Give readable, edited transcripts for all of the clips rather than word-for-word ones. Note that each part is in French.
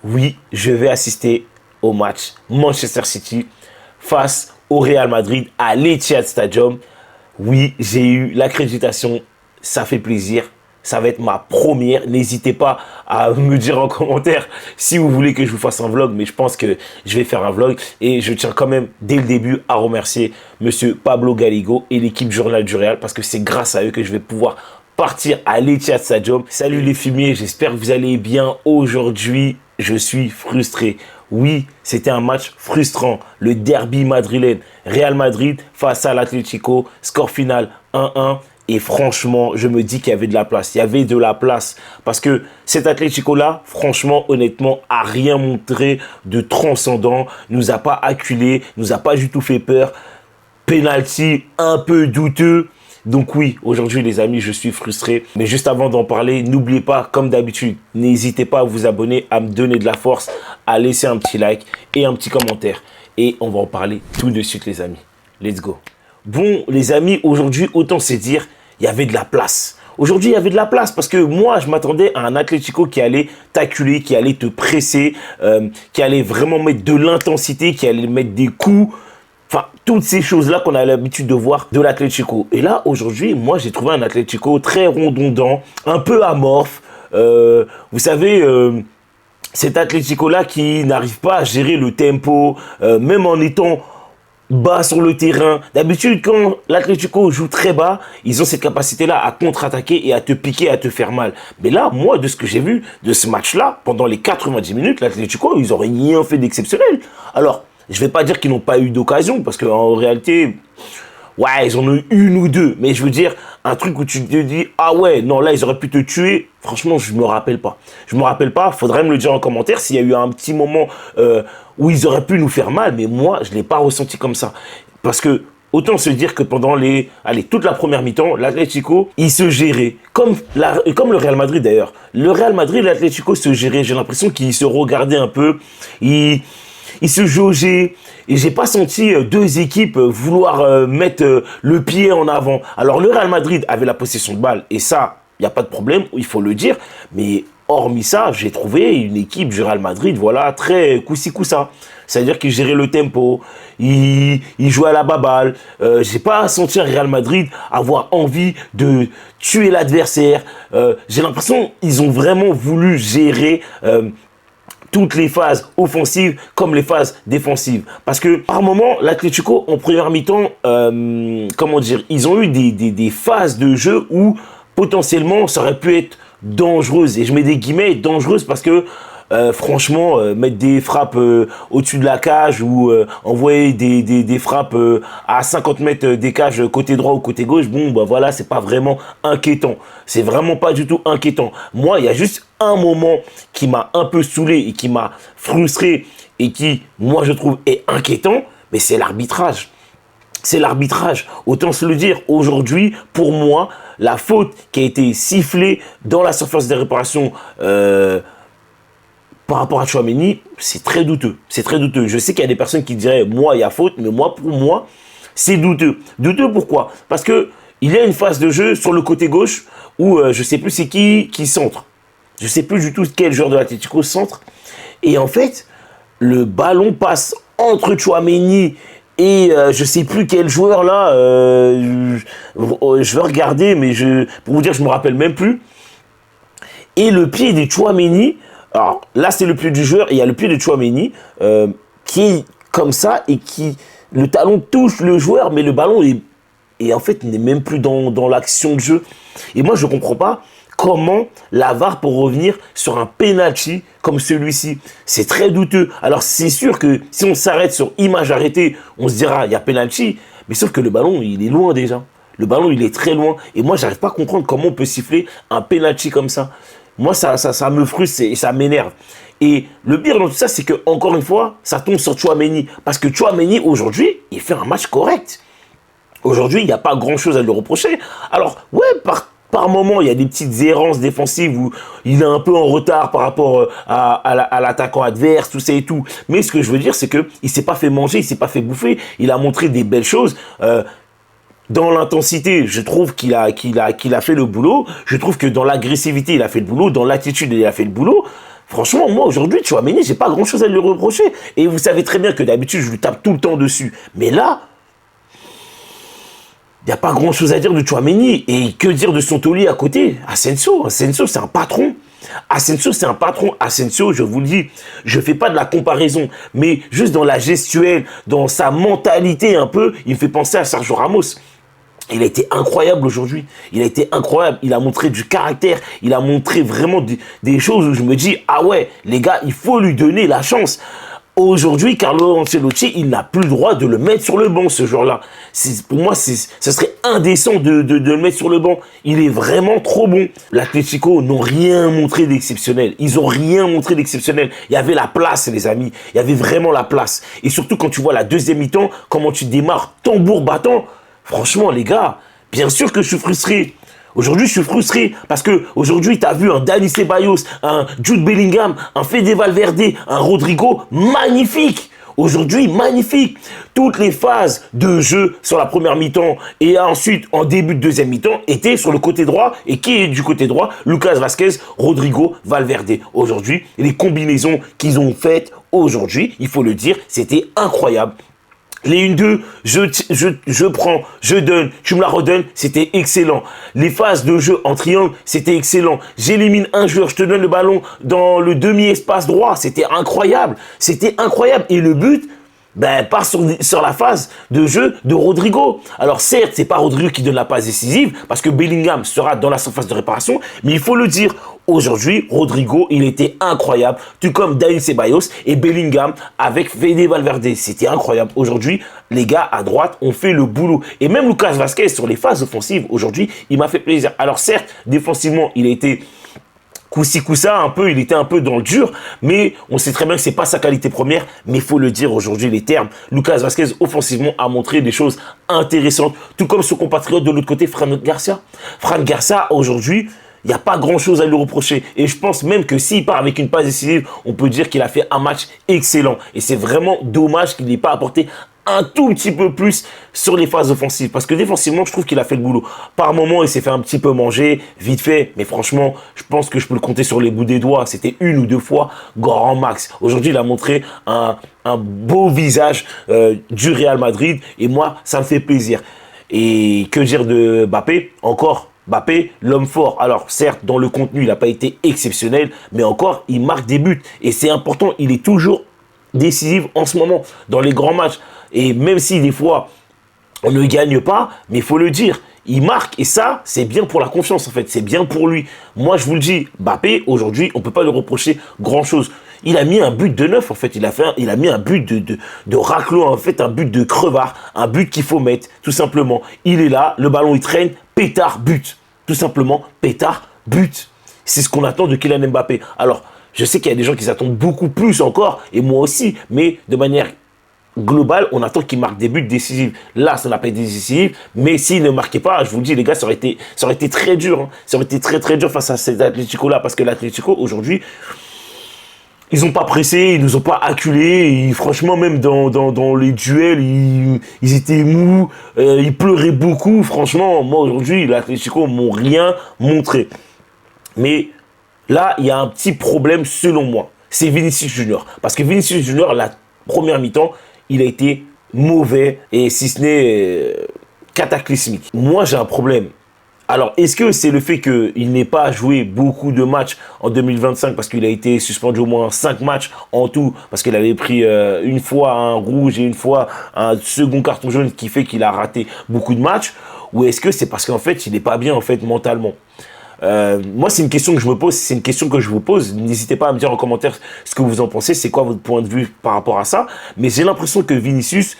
Oui, je vais assister au match Manchester City face au Real Madrid à l'Etihad Stadium. Oui, j'ai eu l'accréditation, ça fait plaisir. Ça va être ma première. N'hésitez pas à me dire en commentaire si vous voulez que je vous fasse un vlog, mais je pense que je vais faire un vlog. Et je tiens quand même, dès le début, à remercier monsieur Pablo Galigo et l'équipe Journal du Real, parce que c'est grâce à eux que je vais pouvoir partir à l'Etihad Stadium. Salut les fumiers, j'espère que vous allez bien. Aujourd'hui, je suis frustré. Oui, c'était un match frustrant. Le derby madrilène. Real Madrid face à l'Atlético. Score final 1-1. Et franchement, je me dis qu'il y avait de la place. Il y avait de la place. Parce que cet Atlético-là, franchement, honnêtement, a rien montré de transcendant. Nous a pas acculé. Nous a pas du tout fait peur. Penalty un peu douteux. Donc oui, aujourd'hui les amis, je suis frustré. Mais juste avant d'en parler, n'oubliez pas, comme d'habitude, n'hésitez pas à vous abonner, à me donner de la force, à laisser un petit like et un petit commentaire. Et on va en parler tout de suite les amis. Let's go. Bon les amis, aujourd'hui, autant se dire, il y avait de la place. Aujourd'hui, il y avait de la place parce que moi, je m'attendais à un Atlético qui allait t'acculer, qui allait te presser, qui allait vraiment mettre de l'intensité, qui allait mettre des coups. Enfin, toutes ces choses-là qu'on a l'habitude de voir de l'Atlético. Et là, aujourd'hui, moi, j'ai trouvé un Atlético très rondondant, un peu amorphe. Vous savez, cet Atlético-là qui n'arrive pas à gérer le tempo, même en étant bas sur le terrain. D'habitude, quand l'Atlético joue très bas, ils ont cette capacité-là à contre-attaquer et à te piquer, à te faire mal. Mais là, moi, de ce que j'ai vu de ce match-là, pendant les 90 minutes, l'Atlético, ils n'auraient rien fait d'exceptionnel. Alors, je ne vais pas dire qu'ils n'ont pas eu d'occasion, parce qu'en réalité, ouais, ils en ont eu une ou deux. Mais je veux dire, un truc où tu te dis, ah ouais, non, là, ils auraient pu te tuer. Franchement, je ne me rappelle pas. Je ne me rappelle pas. Faudrait me le dire en commentaire s'il y a eu un petit moment où ils auraient pu nous faire mal. Mais moi, je ne l'ai pas ressenti comme ça. Parce que, autant se dire que pendant toute la première mi-temps, l'Atlético, il se gérait. Comme le Real Madrid d'ailleurs. Le Real Madrid, l'Atlético se gérait. J'ai l'impression qu'ils se regardaient un peu. Il se jaugeait et j'ai pas senti deux équipes vouloir mettre le pied en avant. Alors le Real Madrid avait la possession de balle et ça, il n'y a pas de problème, il faut le dire. Mais hormis ça, j'ai trouvé une équipe du Real Madrid, voilà, très coussi coussa. C'est-à-dire qu'il gérait le tempo, il jouait à la baballe. J'ai pas senti un Real Madrid avoir envie de tuer l'adversaire. J'ai l'impression qu'ils ont vraiment voulu gérer toutes les phases offensives comme les phases défensives. Parce que par moment, l'Atlético, en première mi-temps, comment dire, ils ont eu des phases de jeu où potentiellement ça aurait pu être dangereuse. Et je mets des guillemets, dangereuse parce que franchement, mettre des frappes au-dessus de la cage ou envoyer des frappes à 50 mètres des cages côté droit ou côté gauche, bon, bah voilà, c'est pas vraiment inquiétant. C'est vraiment pas du tout inquiétant. Moi, il y a juste un moment qui m'a un peu saoulé et qui m'a frustré et qui, moi, je trouve est inquiétant, mais c'est l'arbitrage. C'est l'arbitrage. Autant se le dire, aujourd'hui, pour moi, la faute qui a été sifflée dans la surface de réparation par rapport à Tchouaméni, c'est très douteux. C'est très douteux. Je sais qu'il y a des personnes qui diraient, moi, il y a faute, mais moi, pour moi, c'est douteux. Douteux pourquoi? Parce que il y a une phase de jeu sur le côté gauche où je ne sais plus c'est qui centre. Je ne sais plus du tout quel joueur de l'Atlético centre. Et en fait, le ballon passe entre Tchouaméni et je ne sais plus quel joueur là. Je vais regarder, mais pour vous dire, je ne me rappelle même plus. Et le pied de Tchouaméni, alors là c'est le pied du joueur et il y a le pied de Tchouaméni qui est comme ça et le talon touche le joueur, mais le ballon en fait n'est même plus dans l'action de jeu. Et moi je ne comprends pas comment la VAR peut revenir sur un penalty comme celui-ci. C'est très douteux. Alors c'est sûr que si on s'arrête sur image arrêtée, on se dira il y a penalty, mais sauf que le ballon il est loin déjà. Le ballon il est très loin et moi j'arrive pas à comprendre comment on peut siffler un penalty comme ça. Moi, ça me frustre et ça m'énerve. Et le pire dans tout ça, c'est que encore une fois, ça tombe sur Tchouaméni. Parce que Tchouaméni, aujourd'hui, il fait un match correct. Aujourd'hui, il n'y a pas grand-chose à lui reprocher. Alors, ouais, par moment, il y a des petites errances défensives où il est un peu en retard par rapport à l'attaquant adverse, tout ça et tout. Mais ce que je veux dire, c'est qu'il ne s'est pas fait manger, il ne s'est pas fait bouffer. Il a montré des belles choses. Dans l'intensité, je trouve qu'il a fait le boulot. Je trouve que dans l'agressivité, il a fait le boulot. Dans l'attitude, il a fait le boulot. Franchement, moi, aujourd'hui, Tchouaméni, j'ai pas grand-chose à lui reprocher. Et vous savez très bien que d'habitude, je lui tape tout le temps dessus. Mais là, il n'y a pas grand-chose à dire de Tchouaméni. Et que dire de son taulier à côté? Asensio, c'est un patron. Asensio, c'est un patron. Asensio, je vous le dis, je ne fais pas de la comparaison, mais juste dans la gestuelle, dans sa mentalité un peu, il me fait penser à Sergio Ramos. Il a été incroyable aujourd'hui. Il a été incroyable. Il a montré du caractère. Il a montré vraiment des choses où je me dis, ah ouais, les gars, il faut lui donner la chance. Aujourd'hui, Carlo Ancelotti, il n'a plus le droit de le mettre sur le banc ce jour-là. Pour moi, ce serait indécent de le mettre sur le banc. Il est vraiment trop bon. L'Atlético n'ont rien montré d'exceptionnel. Ils n'ont rien montré d'exceptionnel. Il y avait la place, les amis. Il y avait vraiment la place. Et surtout, quand tu vois la deuxième mi-temps, comment tu démarres tambour battant. Franchement, les gars, bien sûr que je suis frustré. Aujourd'hui, je suis frustré parce que aujourd'hui, tu as vu un Dani Ceballos, un Jude Bellingham, un Fede Valverde, un Rodrigo magnifique. Aujourd'hui, magnifique. Toutes les phases de jeu sur la première mi-temps et ensuite en début de deuxième mi-temps étaient sur le côté droit. Et qui est du côté droit? Lucas Vazquez, Rodrigo, Valverde. Aujourd'hui, les combinaisons qu'ils ont faites aujourd'hui, il faut le dire, c'était incroyable. Les 1-2, je prends, je donne, tu me la redonnes, c'était excellent. Les phases de jeu en triangle, c'était excellent. J'élimine un joueur, je te donne le ballon dans le demi-espace droit, c'était incroyable. C'était incroyable. Et le but, part sur la phase de jeu de Rodrigo. Alors certes, c'est pas Rodrigo qui donne la passe décisive, parce que Bellingham sera dans la surface de réparation, mais il faut le dire, aujourd'hui, Rodrigo, il était incroyable, tout comme Dani Ceballos et Bellingham avec Fede Valverde. C'était incroyable. Aujourd'hui, les gars à droite ont fait le boulot. Et même Lucas Vazquez sur les phases offensives, aujourd'hui, il m'a fait plaisir. Alors certes, défensivement, il a été coup-ci, coup-ça, un peu, il était un peu dans le dur, mais on sait très bien que c'est pas sa qualité première, mais il faut le dire aujourd'hui, les termes. Lucas Vazquez, offensivement, a montré des choses intéressantes, tout comme son compatriote de l'autre côté, Fran Garcia. Fran Garcia, aujourd'hui, il n'y a pas grand-chose à lui reprocher. Et je pense même que s'il part avec une passe décisive, on peut dire qu'il a fait un match excellent. Et c'est vraiment dommage qu'il n'ait pas apporté un tout petit peu plus sur les phases offensives. Parce que défensivement, je trouve qu'il a fait le boulot. Par moment, il s'est fait un petit peu manger, vite fait. Mais franchement, je pense que je peux le compter sur les bouts des doigts. C'était une ou deux fois, grand max. Aujourd'hui, il a montré un beau visage du Real Madrid. Et moi, ça me fait plaisir. Et que dire de Mbappé? Encore Mbappé, l'homme fort. Alors, certes, dans le contenu, il n'a pas été exceptionnel. Mais encore, il marque des buts. Et c'est important, il est toujours décisif en ce moment, dans les grands matchs. Et même si des fois, on ne gagne pas, mais il faut le dire, il marque. Et ça, c'est bien pour la confiance, en fait. C'est bien pour lui. Moi, je vous le dis, Mbappé, aujourd'hui, on ne peut pas lui reprocher grand-chose. Il a mis un but de neuf, en fait. Il a mis un but de raclot, en fait, un but de crevard, un but qu'il faut mettre, tout simplement. Il est là, le ballon, il traîne, pétard, but. Tout simplement, pétard, but. C'est ce qu'on attend de Kylian Mbappé. Alors, je sais qu'il y a des gens qui s'attendent beaucoup plus encore, et moi aussi, mais de manière globale, on attend qu'il marque des buts décisifs. Là, ça n'a pas été décisif, mais s'il ne marquait pas, je vous le dis, les gars, ça aurait été très dur. Hein. Ça aurait été très, très dur face à cet Atlético-là, parce que l'Atlético, aujourd'hui, ils n'ont pas pressé, ils nous ont pas acculés. Et franchement, même dans les duels, ils étaient mous, ils pleuraient beaucoup. Franchement, moi, aujourd'hui, l'Atlético m'ont rien montré. Mais là, il y a un petit problème selon moi. C'est Vinicius Junior. Parce que Vinicius Junior, la première mi-temps, il a été mauvais et si ce n'est cataclysmique. Moi, j'ai un problème. Alors, est-ce que c'est le fait qu'il n'ait pas joué beaucoup de matchs en 2025 parce qu'il a été suspendu au moins 5 matchs en tout, parce qu'il avait pris une fois un rouge et une fois un second carton jaune qui fait qu'il a raté beaucoup de matchs, ou est-ce que c'est parce qu'en fait, il n'est pas bien en fait mentalement? Moi, c'est une question que je me pose, c'est une question que je vous pose. N'hésitez pas à me dire en commentaire ce que vous en pensez, c'est quoi votre point de vue par rapport à ça. Mais j'ai l'impression que Vinicius,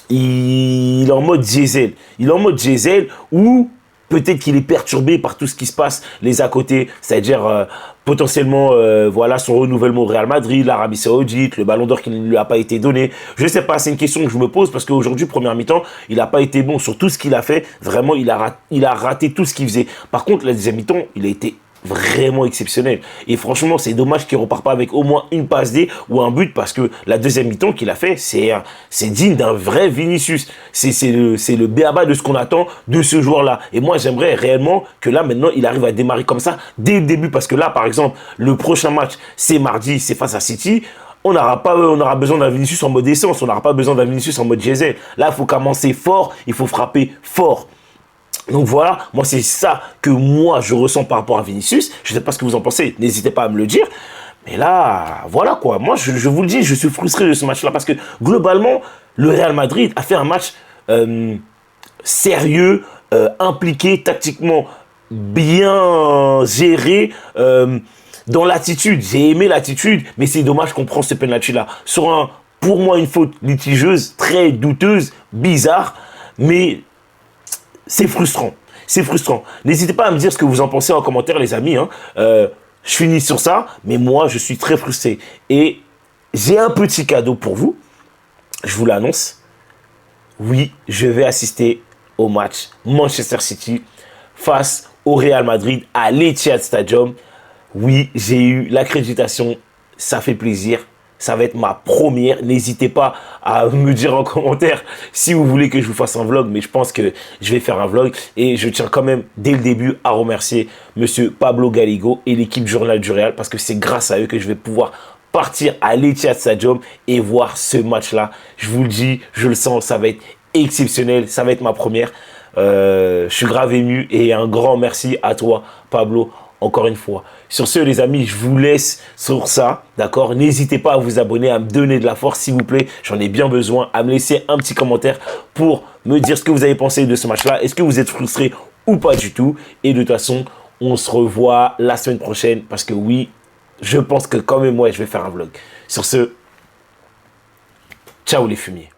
il est en mode diesel. Il est en mode diesel où peut-être qu'il est perturbé par tout ce qui se passe les à côté, c'est-à-dire potentiellement voilà, son renouvellement au Real Madrid, l'Arabie Saoudite, le ballon d'or qui ne lui a pas été donné. Je ne sais pas, c'est une question que je me pose parce qu'aujourd'hui, première mi-temps, il n'a pas été bon sur tout ce qu'il a fait. Vraiment, il a raté tout ce qu'il faisait. Par contre, la deuxième mi-temps, il a été vraiment exceptionnel. Et franchement, c'est dommage qu'il ne repart pas avec au moins une passe D ou un but parce que la deuxième mi-temps qu'il a fait, c'est digne d'un vrai Vinicius. C'est le b.a.-ba de ce qu'on attend de ce joueur-là. Et moi, j'aimerais réellement que là, maintenant, il arrive à démarrer comme ça dès le début parce que là, par exemple, le prochain match, c'est mardi, c'est face à City. On aura besoin d'un Vinicius en mode essence, on n'aura pas besoin d'un Vinicius en mode diesel. Là, il faut commencer fort, il faut frapper fort. Donc voilà, moi c'est ça que moi je ressens par rapport à Vinicius. Je ne sais pas ce que vous en pensez, n'hésitez pas à me le dire. Mais là, voilà quoi, moi je vous le dis, je suis frustré de ce match-là parce que globalement, le Real Madrid a fait un match sérieux, impliqué, tactiquement bien géré. Dans l'attitude, j'ai aimé l'attitude, mais c'est dommage qu'on prend ce penalty-là. Sur pour moi, une faute litigeuse, très douteuse, bizarre, mais c'est frustrant. C'est frustrant. N'hésitez pas à me dire ce que vous en pensez en commentaire, les amis. Hein. Je finis sur ça, mais moi, je suis très frustré. Et j'ai un petit cadeau pour vous. Je vous l'annonce. Oui, je vais assister au match Manchester City face au Real Madrid à l'Etihad Stadium. Oui, j'ai eu l'accréditation. Ça fait plaisir. Ça va être ma première. N'hésitez pas à me dire en commentaire si vous voulez que je vous fasse un vlog. Mais je pense que je vais faire un vlog. Et je tiens quand même, dès le début, à remercier monsieur Pablo Galigo et l'équipe Journal du Real. Parce que c'est grâce à eux que je vais pouvoir partir à l'Etihad Stadium et voir ce match-là. Je vous le dis, je le sens, ça va être exceptionnel. Ça va être ma première. Je suis grave ému. Et un grand merci à toi, Pablo, encore une fois. Sur ce, les amis, je vous laisse sur ça, d'accord? N'hésitez pas à vous abonner, à me donner de la force, s'il vous plaît. J'en ai bien besoin. À me laisser un petit commentaire pour me dire ce que vous avez pensé de ce match-là. Est-ce que vous êtes frustré ou pas du tout? Et de toute façon, on se revoit la semaine prochaine parce que oui, je pense que quand même, moi, je vais faire un vlog. Sur ce, ciao les fumiers.